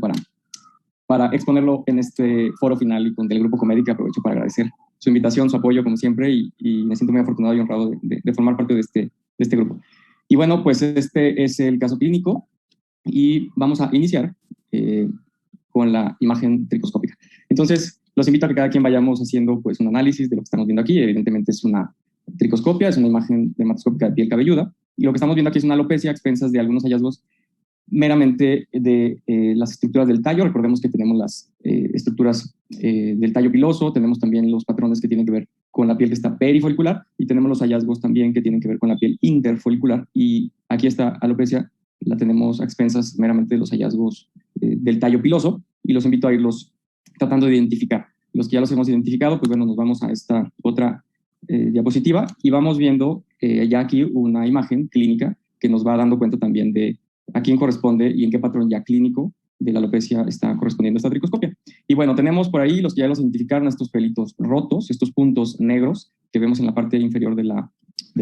para exponerlo en este foro final y con el Grupo Comédica. Aprovecho para agradecer su invitación, su apoyo, como siempre, y me siento muy afortunado y honrado de formar parte de este grupo. Y bueno, pues este es el caso clínico, y vamos a iniciar con la imagen tricoscópica. Entonces, los invito a que cada quien vayamos haciendo pues un análisis de lo que estamos viendo aquí. Evidentemente es una tricoscopia, es una imagen dermatoscópica de piel cabelluda, y lo que estamos viendo aquí es una alopecia a expensas de algunos hallazgos meramente de las estructuras del tallo. Recordemos que tenemos las estructuras del tallo piloso, tenemos también los patrones que tienen que ver con la piel que está perifolicular, y tenemos los hallazgos también que tienen que ver con la piel interfolicular, y aquí esta alopecia la tenemos a expensas meramente de los hallazgos del tallo piloso, y los invito a irlos tratando de identificar. Los que ya los hemos identificado, pues bueno, nos vamos a esta otra diapositiva, y vamos viendo ya aquí una imagen clínica que nos va dando cuenta también de a quién corresponde y en qué patrón ya clínico de la alopecia está correspondiendo esta tricoscopia. Y bueno, tenemos por ahí los que ya los identificaron, estos pelitos rotos, estos puntos negros que vemos en la parte inferior de la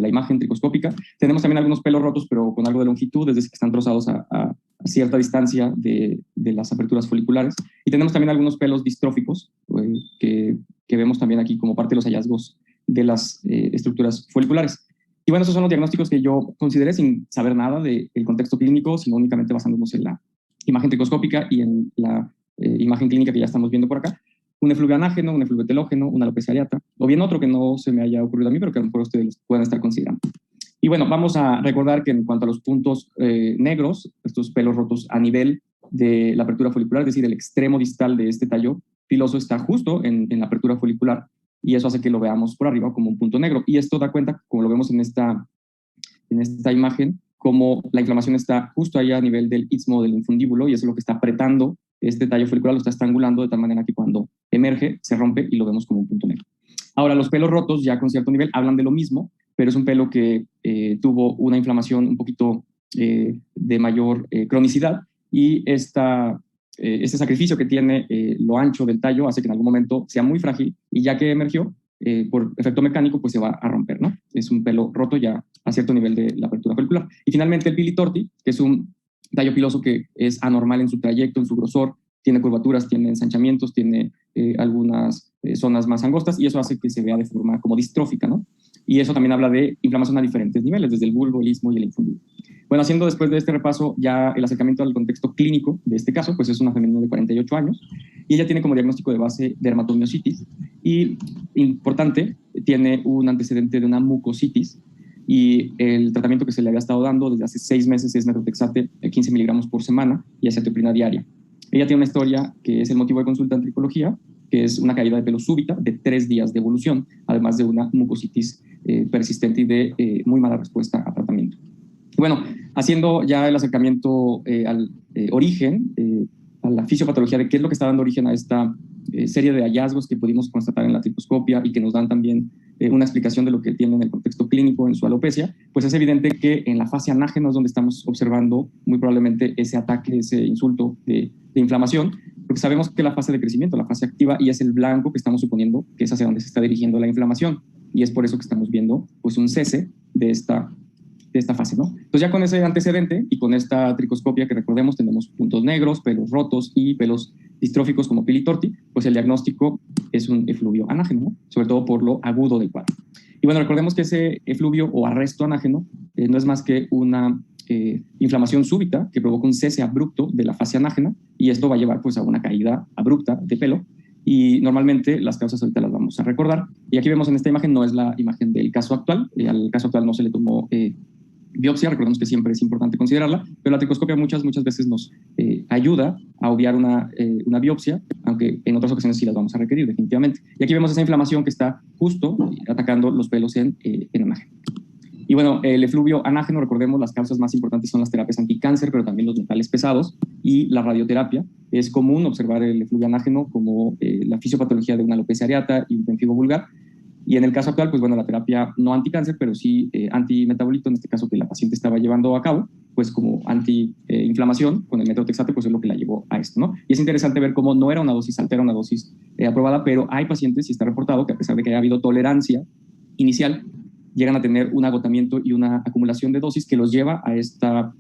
imagen tricoscópica. Tenemos también algunos pelos rotos, pero con algo de longitud, es decir, que están trozados a cierta distancia de las aperturas foliculares. Y tenemos también algunos pelos distróficos que vemos también aquí como parte de los hallazgos de las estructuras foliculares. Y bueno, esos son los diagnósticos que yo consideré sin saber nada del contexto clínico, sino únicamente basándonos en la imagen tricoscópica y en la imagen clínica que ya estamos viendo por acá. Un efluvio anágeno, un efluvio telógeno, una alopecia areata, o bien otro que no se me haya ocurrido a mí, pero que a lo mejor ustedes puedan estar considerando. Y bueno, vamos a recordar que en cuanto a los puntos negros, estos pelos rotos a nivel de la apertura folicular, es decir, el extremo distal de este tallo piloso está justo en la apertura folicular, y eso hace que lo veamos por arriba como un punto negro. Y esto da cuenta, como lo vemos en esta imagen, como la inflamación está justo ahí a nivel del istmo del infundíbulo, y eso es lo que está apretando este tallo folicular, lo está estrangulando de tal manera que cuando emerge se rompe y lo vemos como un punto negro. Ahora, los pelos rotos ya con cierto nivel hablan de lo mismo, pero es un pelo que tuvo una inflamación un poquito de mayor cronicidad, y este sacrificio que tiene lo ancho del tallo hace que en algún momento sea muy frágil, y ya que emergió por efecto mecánico, pues se va a romper, ¿no? Es un pelo roto ya a cierto nivel de la apertura folicular. Y finalmente el pili torti, que es un tallo piloso que es anormal en su trayecto, en su grosor, tiene curvaturas, tiene ensanchamientos, tiene algunas zonas más angostas, y eso hace que se vea de forma como distrófica, ¿no? Y eso también habla de inflamación a diferentes niveles, desde el bulbo, el istmo y el infundíbulo. Bueno, haciendo después de este repaso ya el acercamiento al contexto clínico de este caso, pues es una femenina de 48 años, y ella tiene como diagnóstico de base dermatomiositis, y importante, tiene un antecedente de una mucositis, y el tratamiento que se le había estado dando desde hace 6 meses es metotrexate 15 miligramos por semana y acetoprina diaria. Ella tiene una historia que es el motivo de consulta en tricología, que es una caída de pelo súbita de 3 días de evolución, además de una mucositis persistente y de muy mala respuesta a tratamiento. Bueno, haciendo ya el acercamiento al origen, a la fisiopatología de qué es lo que está dando origen a esta serie de hallazgos que pudimos constatar en la tricoscopia y que nos dan también una explicación de lo que tiene en el contexto clínico en su alopecia, pues es evidente que en la fase anágeno es donde estamos observando muy probablemente ese ataque, ese insulto de inflamación, porque sabemos que la fase de crecimiento, la fase activa, y es el blanco que estamos suponiendo que es hacia donde se está dirigiendo la inflamación, y es por eso que estamos viendo pues un cese de esta fase, ¿no? Entonces ya con ese antecedente y con esta tricoscopia que recordemos tenemos puntos negros, pelos rotos y pelos distróficos como pili torti, pues el diagnóstico es un efluvio anágeno, ¿no? Sobre todo por lo agudo del cuadro. Y bueno, recordemos que ese efluvio o arresto anágeno no es más que una inflamación súbita que provoca un cese abrupto de la fase anágena, y esto va a llevar pues a una caída abrupta de pelo, y normalmente las causas ahorita las vamos a recordar. Y aquí vemos en esta imagen, no es la imagen del caso actual, al caso actual no se le tomó biopsia, recordemos que siempre es importante considerarla, pero la tricoscopia muchas veces nos ayuda a obviar una biopsia, aunque en otras ocasiones sí las vamos a requerir definitivamente. Y aquí vemos esa inflamación que está justo atacando los pelos en anágeno. Y bueno, el efluvio anágeno, recordemos, las causas más importantes son las terapias anticáncer, pero también los metales pesados y la radioterapia. Es común observar el efluvio anágeno como la fisiopatología de una alopecia areata y un pemfigo vulgar. Y en el caso actual, pues bueno, la terapia no anticáncer, pero sí antimetabolito, en este caso que la paciente estaba llevando a cabo, pues como antiinflamación con el metotrexate, pues es lo que la llevó a esto, ¿no? Y es interesante ver cómo no era una dosis alta, era una dosis aprobada, pero hay pacientes, y está reportado, que a pesar de que haya habido tolerancia inicial, llegan a tener un agotamiento y una acumulación de dosis que los lleva a esta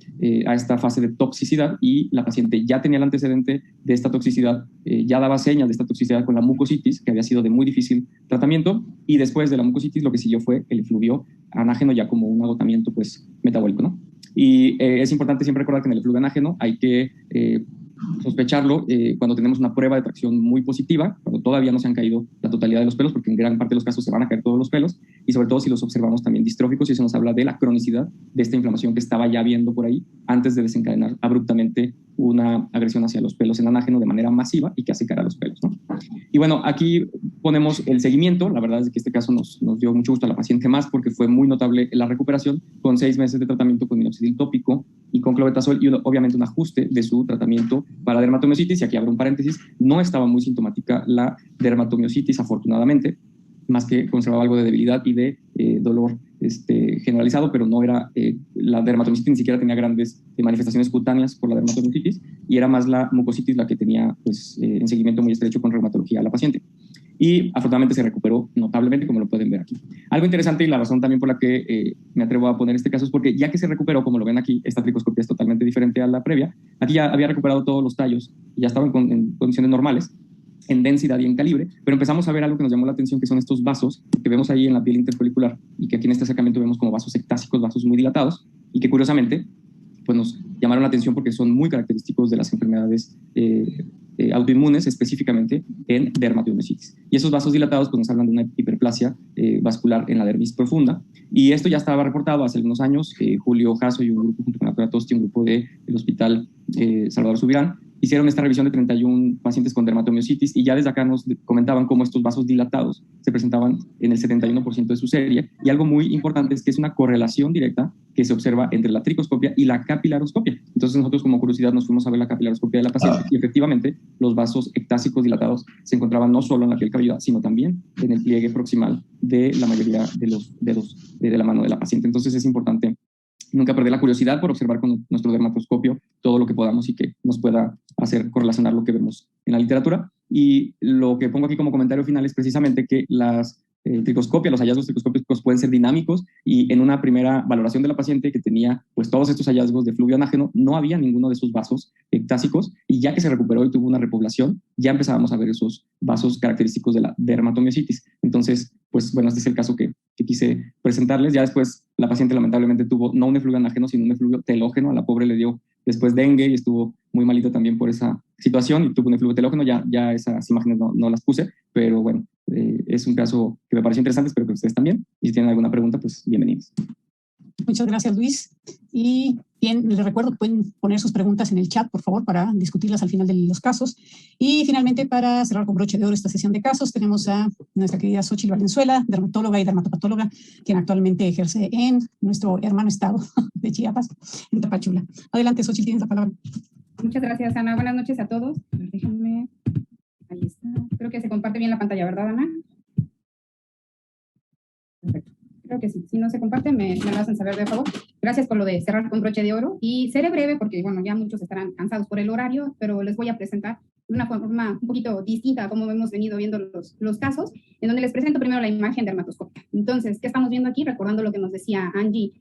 fase de toxicidad, y la paciente ya tenía el antecedente de esta toxicidad, ya daba señas de esta toxicidad con la mucositis, que había sido de muy difícil tratamiento, y después de la mucositis lo que siguió fue el efluvio anágeno ya como un agotamiento pues metabólico, ¿no? Y es importante siempre recordar que en el efluvio anágeno hay que sospecharlo cuando tenemos una prueba de tracción muy positiva, cuando todavía no se han caído la totalidad de los pelos, porque en gran parte de los casos se van a caer todos los pelos, y sobre todo si los observamos también distróficos, y eso nos habla de la cronicidad de esta inflamación que estaba ya viendo por ahí antes de desencadenar abruptamente una agresión hacia los pelos en anágeno de manera masiva y que hace cara a los pelos, ¿no? Y bueno, aquí ponemos el seguimiento. La verdad es que este caso nos dio mucho gusto a la paciente más porque fue muy notable la recuperación con 6 meses de tratamiento con minoxidil tópico y con clobetasol, y obviamente un ajuste de su tratamiento para dermatomiositis. Y aquí abro un paréntesis, no estaba muy sintomática la dermatomiositis afortunadamente, más que conservaba algo de debilidad y de dolor generalizado, pero no era la dermatomiositis, ni siquiera tenía grandes manifestaciones cutáneas por la dermatomiositis, y era más la mucositis la que tenía pues, en seguimiento muy estrecho con reumatología a la paciente. Y afortunadamente se recuperó notablemente, como lo pueden ver aquí. Algo interesante, y la razón también por la que me atrevo a poner este caso, es porque ya que se recuperó, como lo ven aquí, esta tricoscopia es totalmente diferente a la previa. Aquí ya había recuperado todos los tallos y ya estaban en condiciones normales. en densidad y en calibre, pero empezamos a ver algo que nos llamó la atención, que son estos vasos que vemos ahí en la piel interfolicular y que aquí en este acercamiento vemos como vasos ectásicos, vasos muy dilatados, y que curiosamente pues nos llamaron la atención porque son muy característicos de las enfermedades autoinmunes, específicamente en dermatomiositis. Y esos vasos dilatados pues, nos hablan de una hiperplasia vascular en la dermis profunda. Y esto ya estaba reportado hace algunos años. Julio Jasso y un grupo junto con la doctora Tosti, un grupo del Hospital Salvador Subirán, hicieron esta revisión de 31 pacientes con dermatomiositis y ya desde acá nos comentaban cómo estos vasos dilatados se presentaban en el 71% de su serie. Y algo muy importante es que es una correlación directa que se observa entre la tricoscopia y la capilaroscopia. Entonces nosotros como curiosidad nos fuimos a ver la capilaroscopia de la paciente y efectivamente los vasos ectásicos dilatados se encontraban no solo en la piel cabelluda, sino también en el pliegue proximal de la mayoría de los dedos de la mano de la paciente. Entonces es importante nunca perder la curiosidad por observar con nuestro dermatoscopio todo lo que podamos y que nos pueda hacer correlacionar lo que vemos en la literatura. Y lo que pongo aquí como comentario final es precisamente que las tricoscopias, los hallazgos tricoscópicos pueden ser dinámicos y en una primera valoración de la paciente que tenía pues todos estos hallazgos de fluvio anágeno, no había ninguno de esos vasos ectásicos y ya que se recuperó y tuvo una repoblación, ya empezábamos a ver esos vasos característicos de la dermatomiositis. Entonces, pues bueno, este es el caso que quise presentarles. Ya después la paciente lamentablemente tuvo no un efluvio anágeno, sino un efluvio telógeno. A la pobre le dio después dengue y estuvo muy malita también por esa situación y tuvo un efluvio telógeno. Ya esas imágenes no las puse, pero bueno, es un caso que me pareció interesante, espero que ustedes también. Y si tienen alguna pregunta, pues bienvenidos. Muchas gracias, Luis. Y bien, les recuerdo que pueden poner sus preguntas en el chat, por favor, para discutirlas al final de los casos. Y finalmente, para cerrar con broche de oro esta sesión de casos, tenemos a nuestra querida Xochitl Valenzuela, dermatóloga y dermatopatóloga, quien actualmente ejerce en nuestro hermano estado de Chiapas, en Tapachula. Adelante, Xochitl, tienes la palabra. Muchas gracias, Ana. Buenas noches a todos. A ver, déjenme... Ahí está. Creo que se comparte bien la pantalla, ¿verdad, Ana? Perfecto. Creo que sí. Si no se comparte, me lo hacen saber, de favor. Gracias por lo de cerrar con broche de oro. Y seré breve porque, bueno, ya muchos estarán cansados por el horario, pero les voy a presentar de una forma un poquito distinta a cómo hemos venido viendo los casos, en donde les presento primero la imagen dermatoscópica. Entonces, ¿qué estamos viendo aquí? Recordando lo que nos decía Angie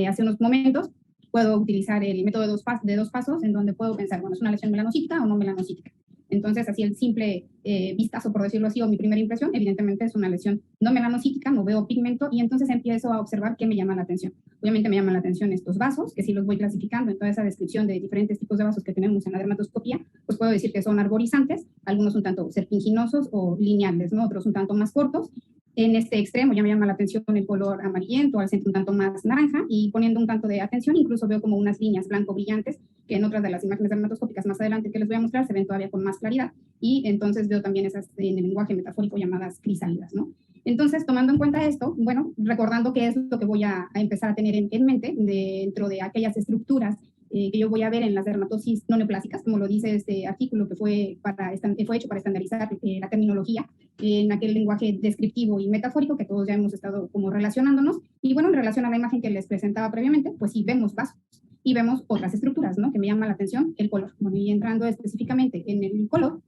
hace unos momentos, puedo utilizar el método de dos pasos, en donde puedo pensar, bueno, ¿es una lesión melanocítica o no melanocítica? Entonces, así el simple vistazo, por decirlo así, o mi primera impresión, evidentemente es una lesión no melanocítica, no veo pigmento, y entonces empiezo a observar qué me llama la atención. Obviamente me llaman la atención estos vasos, que si los voy clasificando en toda esa descripción de diferentes tipos de vasos que tenemos en la dermatoscopía, pues puedo decir que son arborizantes, algunos un tanto serpinginosos o lineales, ¿no? Otros un tanto más cortos. En este extremo ya me llama la atención el color amarillento, al centro un tanto más naranja, y poniendo un tanto de atención, incluso veo como unas líneas blanco brillantes, que en otras de las imágenes dermatoscópicas más adelante que les voy a mostrar se ven todavía con más claridad, y entonces veo también esas en el lenguaje metafórico llamadas crisálidas, ¿no? Entonces, tomando en cuenta esto, bueno, recordando qué es lo que voy a empezar a tener en mente dentro de aquellas estructuras que yo voy a ver en las dermatosis no neoplásicas, como lo dice este artículo que fue hecho para estandarizar la terminología en aquel lenguaje descriptivo y metafórico que todos ya hemos estado como relacionándonos. Y bueno, en relación a la imagen que les presentaba previamente, pues sí vemos vasos y vemos otras estructuras, ¿no? Que me llama la atención el color. Bueno, y entrando específicamente en el color,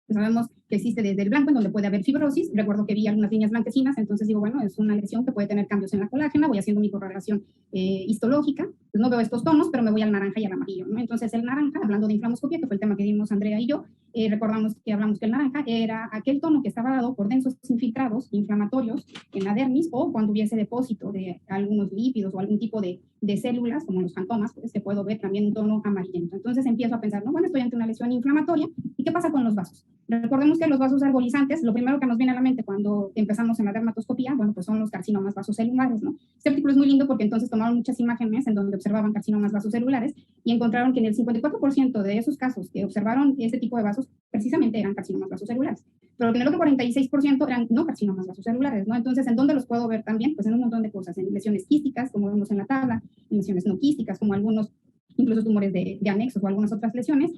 pues sabemos que existe desde el blanco, en donde puede haber fibrosis. Recuerdo que vi algunas líneas blanquecinas, entonces digo, bueno, es una lesión que puede tener cambios en la colágena, voy haciendo mi correlación histológica, pues no veo estos tonos, pero me voy al naranja y al amarillo, ¿no? Entonces el naranja, hablando de inflamoscopia, que fue el tema que dimos Andrea y yo, recordamos que hablamos que el naranja era aquel tono que estaba dado por densos infiltrados inflamatorios en la dermis, o cuando hubiese depósito de algunos lípidos o algún tipo de células, como los fantomas, pues que puedo ver también un tono amarillento. Entonces empiezo a pensar, no, bueno, estoy ante una lesión inflamatoria, ¿y qué pasa con los vasos? Recordemos que los vasos arborizantes, lo primero que nos viene a la mente cuando empezamos en la dermatoscopía, bueno, pues son los carcinomas vasocelulares, ¿no? Este artículo es muy lindo porque entonces tomaron muchas imágenes en donde observaban carcinomas vasocelulares y encontraron que en el 54% de esos casos que observaron este tipo de vasos, precisamente eran carcinomas vasocelulares, pero que en el otro 46% eran no carcinomas vasocelulares, ¿no? Entonces, ¿en dónde los puedo ver también? Pues en un montón de cosas, en lesiones quísticas, como vemos en la tabla, en lesiones no quísticas, como algunos, incluso tumores de anexos o algunas otras lesiones,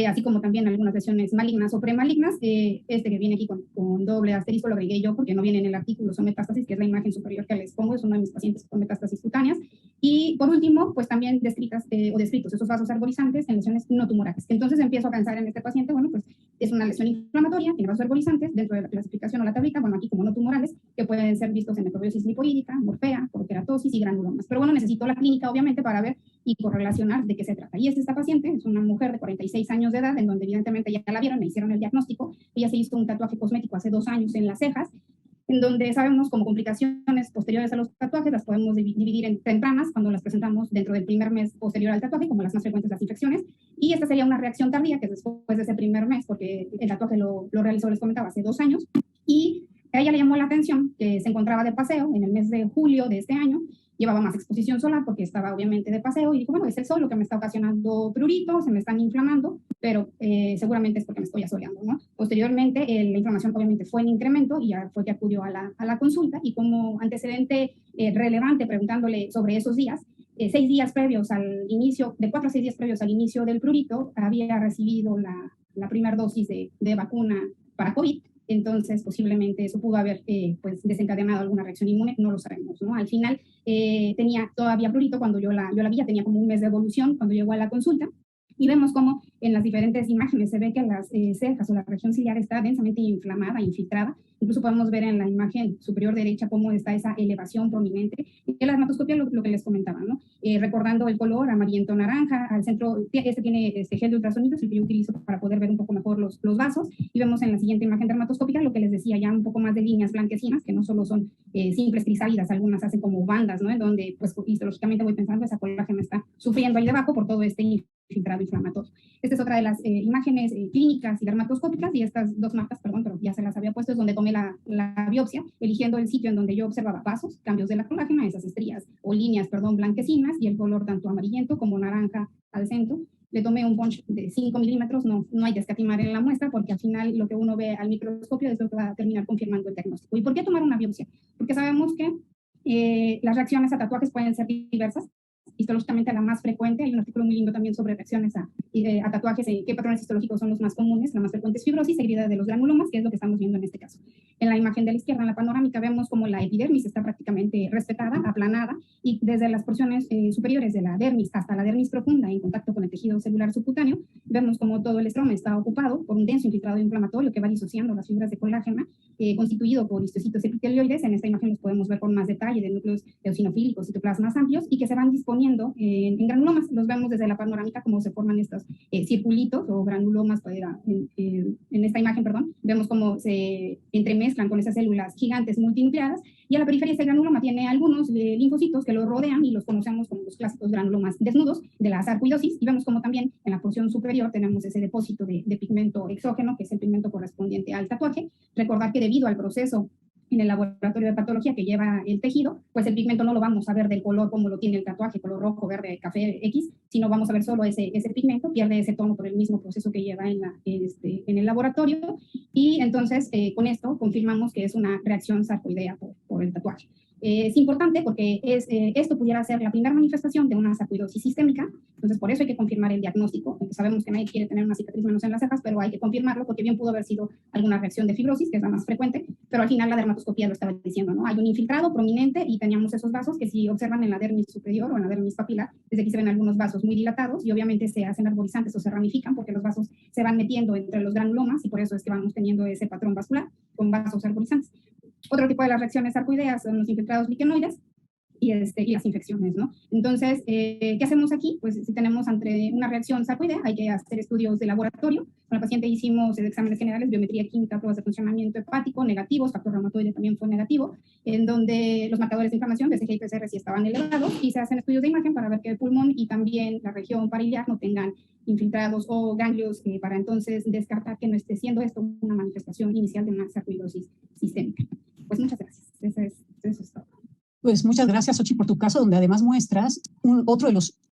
así como también algunas lesiones malignas o premalignas. Este que viene aquí con doble asterisco lo agregué yo porque no viene en el artículo, son metástasis, que es la imagen superior que les pongo, es uno de mis pacientes con metástasis cutáneas. Y por último, pues también descritos esos vasos arborizantes en lesiones no tumorales. Entonces empiezo a pensar en este paciente, bueno, pues es una lesión inflamatoria, tiene vasos arborizantes dentro de la clasificación o la tablita, bueno, aquí como no tumorales, que pueden ser vistos en necrobiosis lipoídica, morfea, porokeratosis y granulomas. Pero bueno, necesito la clínica, obviamente, para ver y correlacionar de qué se trata. Y esta paciente es una mujer de 46 años años de edad, en donde evidentemente ya la vieron, me hicieron el diagnóstico. Ella se hizo un tatuaje cosmético hace 2 años en las cejas, en donde sabemos como complicaciones posteriores a los tatuajes las podemos dividir en tempranas, cuando las presentamos dentro del primer mes posterior al tatuaje, como las más frecuentes, las infecciones, y esta sería una reacción tardía, que es después de ese primer mes, porque el tatuaje lo realizó, les comentaba, hace 2 años, y a ella le llamó la atención que se encontraba de paseo en el mes de julio de este año, llevaba más exposición solar porque estaba obviamente de paseo, y dijo, bueno, es el sol lo que me está ocasionando prurito, se me están inflamando, pero seguramente es porque me estoy asoleando, ¿no? Posteriormente, la inflamación obviamente fue en incremento y ya fue que acudió a la consulta, y como antecedente relevante, preguntándole sobre esos días, 6 días previos al inicio, de 4 a 6 días previos al inicio del prurito, había recibido la primera dosis de vacuna para COVID. Entonces, posiblemente eso pudo haber pues desencadenado alguna reacción inmune, no lo sabemos, ¿no? Al final, tenía todavía prurito cuando yo la vi, ya tenía como un mes de evolución cuando llegó a la consulta, y vemos cómo en las diferentes imágenes se ve que las cejas o la región ciliar está densamente inflamada, infiltrada. Incluso podemos ver en la imagen superior derecha cómo está esa elevación prominente. Y la dermatoscopia, lo que les comentaba, ¿no? Recordando el color amarillento-naranja, al centro, tiene gel de ultrasonido, es el que yo utilizo para poder ver un poco mejor los vasos. Y vemos en la siguiente imagen dermatoscópica lo que les decía, ya un poco más de líneas blanquecinas, que no solo son simples crisálidas, algunas hacen como bandas, ¿no? En donde, pues, histológicamente voy pensando, esa colágena está sufriendo ahí debajo por todo este infiltrado inflamatorio. Esta es otra de las imágenes clínicas y dermatoscópicas, y estas 2 marcas, perdón, pero ya se las había puesto, es donde tomé la biopsia, eligiendo el sitio en donde yo observaba vasos, cambios de la colágena, esas estrías o líneas, perdón, blanquecinas, y el color tanto amarillento como naranja al centro. Le tomé un punch de 5 milímetros, no hay que escatimar en la muestra, porque al final lo que uno ve al microscopio es lo que va a terminar confirmando el diagnóstico. ¿Y por qué tomar una biopsia? Porque sabemos que las reacciones a tatuajes pueden ser diversas. Histológicamente la más frecuente, hay un artículo muy lindo también sobre reacciones a tatuajes, qué patrones histológicos son los más comunes. La más frecuente es fibrosis, seguida de los granulomas, que es lo que estamos viendo en este caso. En la imagen de la izquierda, en la panorámica, vemos como la epidermis está prácticamente respetada, aplanada, y desde las porciones superiores de la dermis hasta la dermis profunda, en contacto con el tejido celular subcutáneo, vemos como todo el estroma está ocupado por un denso infiltrado inflamatorio que va disociando las fibras de colágena, constituido por histocitos epitelioides. En esta imagen los podemos ver con más detalle, de núcleos eosinofílicos, citoplasmas amplios, y que se van disponiendo en granulomas. Los vemos desde la panorámica cómo se forman estos circulitos o granulomas. En esta imagen, perdón, vemos cómo se entremezclan con esas células gigantes multinucleadas, y a la periferia de este granuloma tiene algunos linfocitos que lo rodean, y los conocemos como los clásicos granulomas desnudos de la sarcoidosis, y vemos como también en la porción superior tenemos ese depósito de pigmento exógeno, que es el pigmento correspondiente al tatuaje. Recordar que debido al proceso en el laboratorio de patología que lleva el tejido, pues el pigmento no lo vamos a ver del color como lo tiene el tatuaje, color rojo, verde, café, X, sino vamos a ver solo ese pigmento, pierde ese tono por el mismo proceso que lleva en el laboratorio, y entonces con esto confirmamos que es una reacción sarcoidea por el tatuaje. Es importante porque esto pudiera ser la primera manifestación de una sarcoidosis sistémica, entonces por eso hay que confirmar el diagnóstico. Sabemos que nadie quiere tener una cicatriz menos en las cejas, pero hay que confirmarlo porque bien pudo haber sido alguna reacción de fibrosis, que es la más frecuente, pero al final la dermatoscopía lo estaba diciendo, ¿no? Hay un infiltrado prominente y teníamos esos vasos que si observan en la dermis superior o en la dermis papilar, desde aquí se ven algunos vasos muy dilatados y obviamente se hacen arborizantes o se ramifican porque los vasos se van metiendo entre los granulomas, y por eso es que vamos teniendo ese patrón vascular con vasos arborizantes. Otro tipo de las reacciones sarcoideas son los infiltrados liquenoides y las infecciones, ¿no? Entonces, ¿qué hacemos aquí? Pues si tenemos ante una reacción sarcoidea, hay que hacer estudios de laboratorio. Con el paciente hicimos exámenes generales, biometría química, pruebas de funcionamiento hepático, negativos, factor reumatoide también fue negativo, en donde los marcadores de inflamación de CG y PCR sí estaban elevados, y se hacen estudios de imagen para ver que el pulmón y también la región pariliar no tengan infiltrados o ganglios, para entonces descartar que no esté siendo esto una manifestación inicial de una sarcoidosis sistémica. Pues muchas gracias. Eso es todo. Pues muchas gracias, Xochitl, por tu caso, donde además muestras otro de los